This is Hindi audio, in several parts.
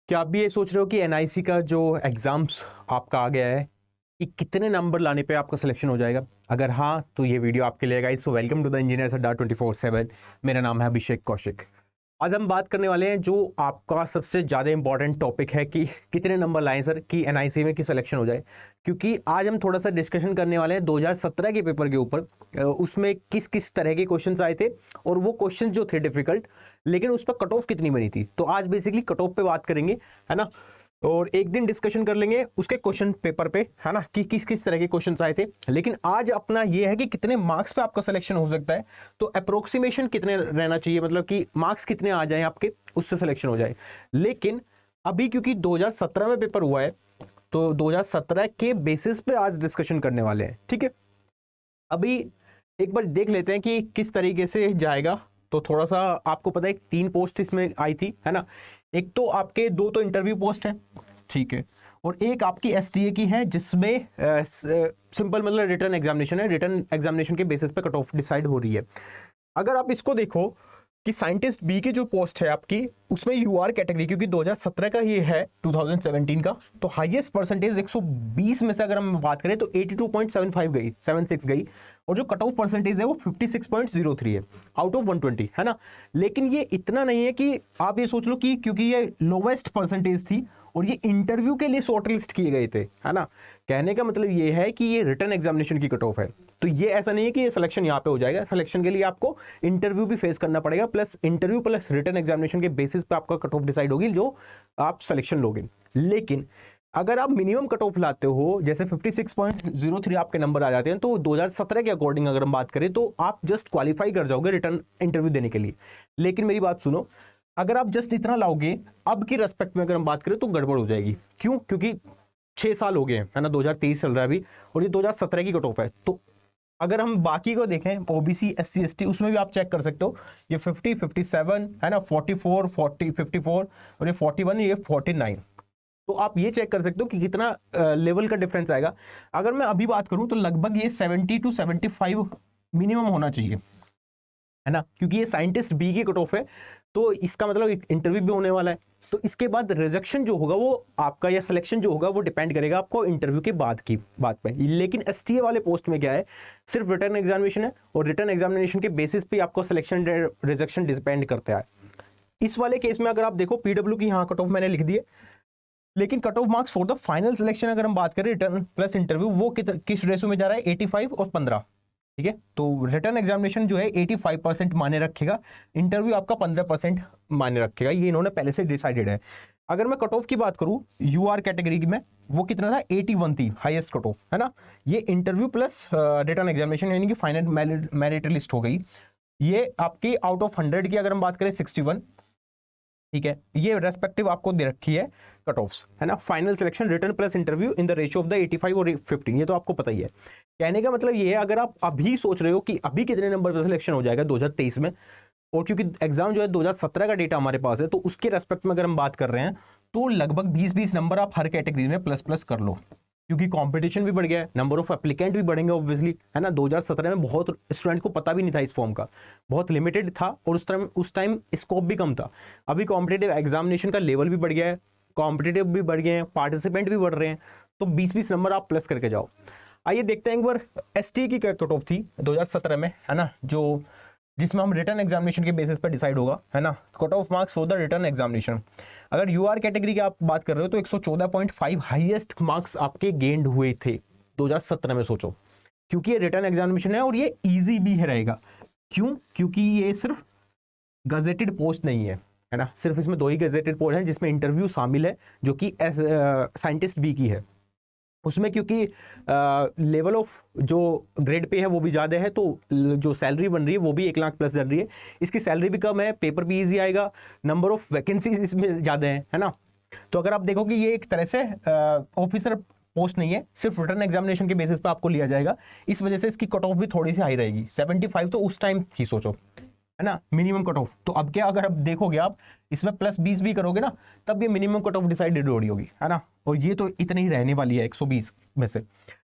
क्या आप भी ये सोच रहे हो कि एनआईसी का जो एग्ज़ाम्स आपका आ गया है कि कितने नंबर लाने पे आपका सिलेक्शन हो जाएगा? अगर हाँ, तो ये वीडियो आपके लिए है guys. So welcome to the engineers Adda 24/7। मेरा नाम है अभिषेक कौशिक। आज हम बात करने वाले हैं जो आपका सबसे ज़्यादा इंपॉर्टेंट टॉपिक है कि कितने नंबर लाएँ सर कि एनआईसी में कि सिलेक्शन हो जाए। क्योंकि आज हम थोड़ा-सा डिस्कशन करने वाले हैं 2017 के पेपर के ऊपर। उसमें किस-किस तरह के क्वेश्चन्स आए थे और वो क्वेश्चन जो थे डिफ़िकल्ट, लेकिन उस पर कट ऑफ कितनी बनी थी। तो आज बेसिकली कट ऑफ पे बात करेंगे, है ना? और एक दिन डिस्कशन कर लेंगे उसके क्वेश्चन पेपर पे, है ना, कि किस किस तरह के क्वेश्चंस आए थे। लेकिन आज अपना ये है कि कितने मार्क्स पे आपका सिलेक्शन हो सकता है। तो अप्रोक्सीमेशन कितने रहना चाहिए, मतलब कि मार्क्स कितने आ जाएं आपके, उससे सिलेक्शन हो जाए। लेकिन अभी क्योंकि 2017 में पेपर हुआ है, तो 2017 के बेसिस पे आज डिस्कशन करने वाले हैं, ठीक है। अभी एक बार देख लेते हैं कि किस तरीके से जाएगा। तो थोड़ा सा आपको पता है 3 पोस्ट इसमें आई थी, है ना। एक तो आपके 2 तो इंटरव्यू पोस्ट है, ठीक है, और एक आपकी एसटीए की है जिसमें सिंपल मतलब रिटर्न एग्जामिनेशन है। रिटर्न एग्जामिनेशन के बेसिस पे कट ऑफ डिसाइड हो रही है। अगर आप इसको देखो कि साइंटिस्ट बी की जो पोस्ट है आपकी, उसमें यूआर कैटेगरी, क्योंकि 2017 का ये है 2017 का, तो हाईएस्ट परसेंटेज 120 में से अगर हम बात करें तो 82.75 गई, 76 गई, और जो कट ऑफ परसेंटेज है वो 56.03 है आउट ऑफ 120, है ना। लेकिन ये इतना नहीं है कि आप ये सोच लो कि क्योंकि ये लोवेस्ट परसेंटेज थी और ये इंटरव्यू के लिए शॉर्ट लिस्ट किए गए थे, है ना। कहने का मतलब ये है कि ये रिटर्न एग्जामिनेशन की कट ऑफ है। तो ये ऐसा नहीं है कि ये सिलेक्शन यहाँ पे हो जाएगा। सिलेक्शन के लिए आपको इंटरव्यू भी फेस करना पड़ेगा, plus interview plus return examination के बेसिस पे आपका कट ऑफ डिसाइड होगी जो आप सिलेक्शन लोगे। लेकिन अगर आप मिनिमम कट ऑफ लाते हो, जैसे 56.03 आपके नंबर आ जाते हैं, तो 2017 के अकॉर्डिंग अगर हम बात करें तो आप जस्ट क्वालिफाई कर जाओगे रिटर्न इंटरव्यू देने के लिए। लेकिन मेरी बात सुनो, अगर आप जस्ट इतना लाओगे, अब की रेस्पेक्ट में अगर हम बात करें तो गड़बड़ हो जाएगी। क्यों? क्योंकि 6 साल हो गए हैं, है ना, 2023 चल रहा है अभी, और ये 2017 की कट ऑफ है। तो अगर हम बाकी को देखें, ओबीसी एससी एसटी, उसमें भी आप चेक कर सकते हो, ये 50 57 है ना, 44 40 54 और ये 41, ये 49। तो आप ये चेक कर सकते हो कि कितना लेवल का डिफरेंस आएगा। अगर मैं अभी बात करूं तो लगभग ये 70 to 75 मिनिमम होना चाहिए, है ना, क्योंकि ये साइंटिस्ट बी की कट ऑफ है। तो इसका मतलब एक इंटरव्यू भी होने वाला है। तो इसके बाद रिजेक्शन जो होगा वो आपका, या सिलेक्शन जो होगा वो डिपेंड करेगा आपको इंटरव्यू के बाद की बात पे। लेकिन एसटीए वाले पोस्ट में क्या है, सिर्फ रिटर्न एग्जामिनेशन है, और रिटर्न एग्जामिनेशन के बेसिस पे आपको सिलेक्शन रिजेक्शन डिपेंड करता है। इस वाले केस में अगर आप देखो, पीडब्ल्यू की यहाँ कट ऑफ मैंने लिख दी है, लेकिन cut off marks for the final selection अगर हम बात करें रिटर्न प्लस इंटरव्यू, वो किस रेशो में जा रहा है, 85 और 15, ठीक है। तो रिटर्न एग्जामिनेशन जो है 85% माने रखेगा, इंटरव्यू आपका 15% माने रखेगा। ये इन्होंने पहले से डिसाइडेड है। अगर मैं कट ऑफ की बात करूं यूआर कैटेगरी में, वो कितना था, 81 थी हाईएस्ट कट ऑफ, है ना। ये इंटरव्यू प्लस रिटर्न एग्जामिनेशन यानी कि फाइनल मेरिट लिस्ट हो गई। ये आपकी आउट ऑफ 100 की अगर हम बात करें 61, ठीक है। ये रेस्पेक्टिव आपको दे रखी है कट ऑफ्स, है ना। Final selection return plus interview in the ratio of the 85 और 15, ये तो आपको पता ही है। कहने का मतलब ये है, अगर आप अभी सोच रहे हो कि अभी कितने नंबर पर सिलेक्शन हो जाएगा 2023 में, और क्योंकि एग्जाम जो है 2017 का डेटा हमारे पास है, तो उसके रेस्पेक्ट में अगर हम बात कर रहे हैं तो लगभग 20-20 नंबर आप हर कैटेगरी में प्लस प्लस कर लो, क्योंकि कंपटीशन भी बढ़ गया है, नंबर ऑफ एप्लीकेंट भी बढ़ेंगे ऑब्वियसली, है ना। 2017 में बहुत स्टूडेंट को पता भी नहीं था इस फॉर्म का, बहुत लिमिटेड था, और उस टाइम स्कोप भी कम था। अभी कॉम्पिटेटिव एग्जामिनेशन का लेवल भी बढ़ गया है, कॉम्पिटेटिव भी बढ़ गए हैं, पार्टिसिपेंट भी बढ़ रहे हैं, तो 20-20 नंबर आप प्लस करके जाओ। आइए देखते हैं एक बार एसटी की क्या कट ऑफ थी 2017 में, है ना, जो जिसमें हम रिटर्न एग्जामिनेशन के बेसिस पर डिसाइड होगा, है ना। Cut off marks for the return examination, अगर यूआर कैटेगरी की आप बात कर रहे हो तो 114.5 हाईएस्ट मार्क्स आपके गेंड हुए थे 2017 में। सोचो, क्योंकि ये रिटर्न एग्जामिनेशन है और ये इजी भी है रहेगा। क्यों? क्योंकि ये सिर्फ गजेटेड पोस्ट नहीं है ना। सिर्फ इसमें 2 ही गजेटेड पोस्ट हैं जिसमें इंटरव्यू शामिल है, जो कि साइंटिस्ट बी की है। उसमें क्योंकि लेवल ऑफ जो ग्रेड पे है वो भी ज़्यादा है, तो जो सैलरी बन रही है वो भी 1 लाख प्लस बन रही है। इसकी सैलरी भी कम है, पेपर भी ईजी आएगा, नंबर ऑफ वैकेंसीज इसमें ज़्यादा है ना। तो अगर आप देखो कि ये एक तरह से ऑफिसर पोस्ट नहीं है, सिर्फ रिटर्न एग्जामिनेशन के बेसिस पे आपको लिया जाएगा, इस वजह से इसकी कट ऑफ भी थोड़ी सी हाई रहेगी। 75 तो उस टाइम थी, सोचो, है ना, मिनिमम कट ऑफ। तो अब क्या, अगर आप देखोगे आप इसमें प्लस 20 भी करोगे ना, तब ये मिनिमम कट ऑफ डिसाइडेड हो रही होगी, है ना। और ये तो इतनी ही रहने वाली है 120 में से,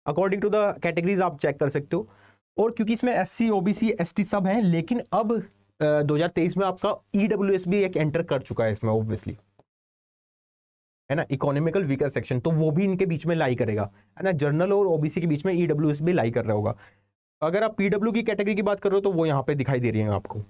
अकॉर्डिंग टू द कैटेगरीज आप चेक कर सकते हो। और क्योंकि इसमें एससी ओबीसी एसटी सब है, लेकिन अब 2023 में आपका ईडब्ल्यूएस भी एक एंटर कर चुका है इसमें ऑब्वियसली। है ना, इकोनॉमिकल वीकर सेक्शन, तो वो भी इनके बीच में लाई करेगा, है ना। जनरल और ओबीसी के बीच में ईडब्ल्यूएस भी लाई कर रहा होगा। अगर आप पीडब्ल्यू की कैटेगरी की बात कर रहे हो तो वो यहाँ पे दिखाई दे रही है आपको।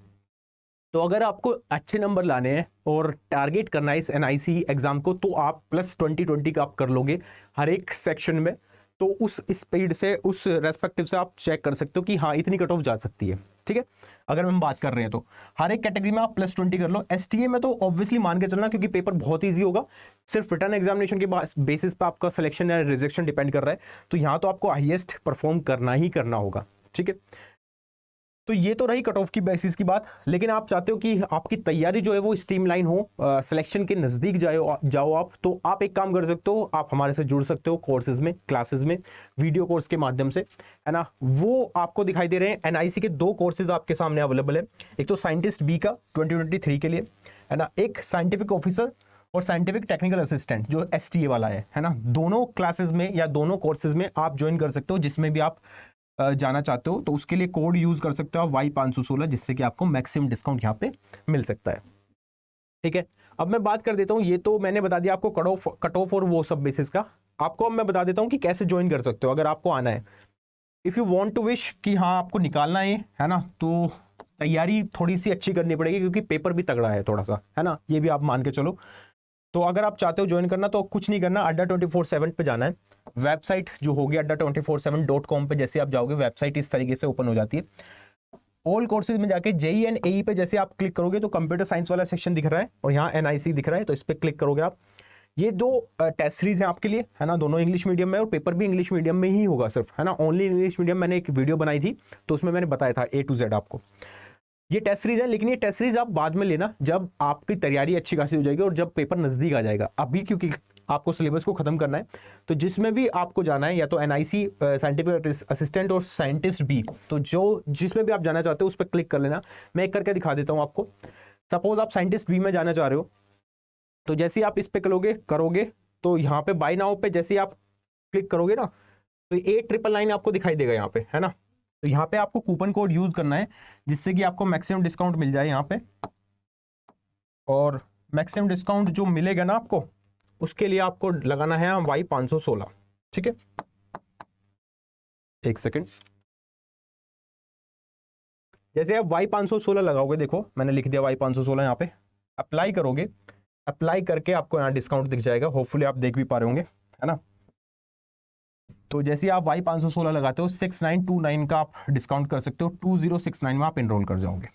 तो अगर आपको अच्छे नंबर लाने हैं और टारगेट करना है इस एनआईसी एग्जाम को, तो आप +20 का आप कर लोगे हर एक सेक्शन में। तो उस स्पीड से, उस रेस्पेक्टिव से आप चेक कर सकते हो कि हाँ इतनी कट ऑफ जा सकती है, ठीक है। अगर हम बात कर रहे हैं तो हर एक कैटेगरी में आप +20 कर लो। एसटीए में तो ऑब्वियसली मान के चलना, क्योंकि पेपर बहुत ईजी होगा, सिर्फ रिटर्न एग्जामिनेशन के बेसिस पे आपका सिलेक्शन या रिजेक्शन डिपेंड कर रहा है। तो यहाँ तो आपको हाईएस्ट परफॉर्म करना ही करना होगा, ठीक है। तो ये तो रही कट ऑफ की बेसिस की बात। लेकिन आप चाहते हो कि आपकी तैयारी जो है वो स्ट्रीमलाइन हो, सिलेक्शन के नज़दीक जाओ आप, तो आप एक काम कर सकते हो, आप हमारे से जुड़ सकते हो कोर्सेज में, क्लासेस में, वीडियो कोर्स के माध्यम से, है ना। वो आपको दिखाई दे रहे हैं। एनआईसी के 2 कोर्सेज आपके सामने अवेलेबल है। एक तो साइंटिस्ट बी का 2023 के लिए, है ना, एक साइंटिफिक ऑफिसर और साइंटिफिक टेक्निकल असिस्टेंट जो एसटीए वाला है ना। दोनों क्लासेस में या दोनों कोर्सेज में आप ज्वाइन कर सकते हो, जिसमें भी आप जाना चाहते हो। तो उसके लिए कोड यूज कर सकते हो आप Y516, जिससे कि आपको मैक्सिमम डिस्काउंट यहाँ पे मिल सकता है, ठीक है। अब मैं बात कर देता हूँ, ये तो मैंने बता दिया आपको कट ऑफ और वो सब बेसिस का। आपको अब मैं बता देता हूँ कि कैसे ज्वाइन कर सकते हो अगर आपको आना है। If you want to wish कि हाँ आपको निकालना है ना, तो तैयारी थोड़ी सी अच्छी करनी पड़ेगी, क्योंकि पेपर भी तगड़ा है थोड़ा सा, है ना, ये भी आप मान के चलो। तो अगर आप चाहते हो ज्वाइन करना, तो कुछ नहीं करना, Adda247 पे जाना है। वेबसाइट जो होगी Adda247.com पे जैसे आप जाओगे, वेबसाइट इस तरीके से ओपन हो जाती है। ऑल कोर्सेज में जाके जेई एंड एई पे जैसे आप क्लिक करोगे तो कंप्यूटर साइंस वाला सेक्शन दिख रहा है और यहाँ एनआईसी दिख रहा है, तो इस पर क्लिक करोगे आप। ये 2 टेस्ट सीरीज हैं आपके लिए, है ना, दोनों इंग्लिश मीडियम में, और पेपर भी इंग्लिश मीडियम में ही होगा सिर्फ, है ना, ओनली इंग्लिश मीडियम। मैंने एक वीडियो बनाई थी तो उसमें मैंने बताया था A to Z आपको। ये टेस्ट सीरीज है, लेकिन ये टेस्ट सीरीज आप बाद में लेना, जब आपकी तैयारी अच्छी खासी हो जाएगी और जब पेपर नजदीक आ जाएगा। अभी क्योंकि आपको सिलेबस को खत्म करना है, तो जिसमें भी आपको जाना है, या तो एनआईसी साइंटिफिक असिस्टेंट और साइंटिस्ट बी, तो जो जिसमें भी आप जाना चाहते हो उस पर क्लिक कर लेना। मैं एक करके दिखा देता हूँ आपको। सपोज आप साइंटिस्ट बी में जाना चाह रहे हो, तो जैसे आप इस पर करोगे तो यहाँ पे बाय नाउ पे जैसे आप क्लिक करोगे ना, तो 8999 आपको दिखाई देगा यहाँ पे, है ना। तो यहाँ पे आपको कूपन कोड यूज करना है, जिससे कि आपको मैक्सिमम डिस्काउंट मिल जाए यहाँ पे। और मैक्सिमम डिस्काउंट जो मिलेगा ना आपको, उसके लिए आपको लगाना है Y516, ठीक है। एक सेकंड, जैसे आप Y516 लगाओगे, देखो मैंने लिख दिया Y516 यहाँ पे, अप्लाई करोगे। अप्लाई करके आपको यहाँ डिस्काउंट दिख जाएगा, होपफुली आप देख भी पा रहे होंगे, है ना। तो जैसे आप Y516 लगाते हो, 6929 का आप डिस्काउंट कर सकते हो, 2069 में आप एनरोल कर जाओगे,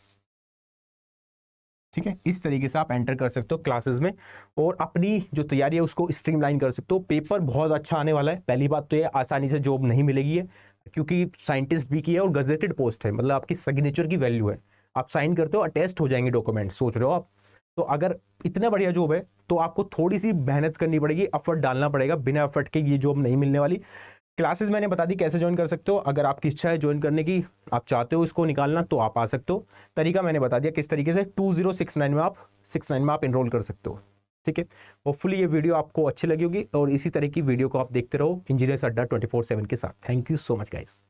ठीक है। इस तरीके से आप एंटर कर सकते हो क्लासेस में और अपनी जो तैयारी है उसको स्ट्रीमलाइन कर सकते हो। पेपर बहुत अच्छा आने वाला है। पहली बात तो ये, आसानी से जॉब नहीं मिलेगी है, क्योंकि साइंटिस्ट भी की है और गजेटेड पोस्ट है, मतलब आपकी सिग्नेचर की वैल्यू है। आप साइन करते हो, अटेस्ट हो जाएंगे डॉक्यूमेंट, सोच रहे हो आप। तो अगर इतना बढ़िया जॉब है तो आपको थोड़ी सी मेहनत करनी पड़ेगी, एफर्ट डालना पड़ेगा। बिना एफर्ट के ये जॉब नहीं मिलने वाली। क्लासेस मैंने बता दी कैसे ज्वाइन कर सकते हो। अगर आपकी इच्छा है ज्वाइन करने की, आप चाहते हो इसको निकालना, तो आप आ सकते हो। तरीका मैंने बता दिया किस तरीके से, 2069 में आप एनरोल कर सकते हो, ठीक है। होपफुली ये वीडियो आपको अच्छी लगी होगी और इसी तरह की वीडियो को आप देखते रहो इंजीनियर्स अड्डा 24/7 के साथ। Thank you so much guys.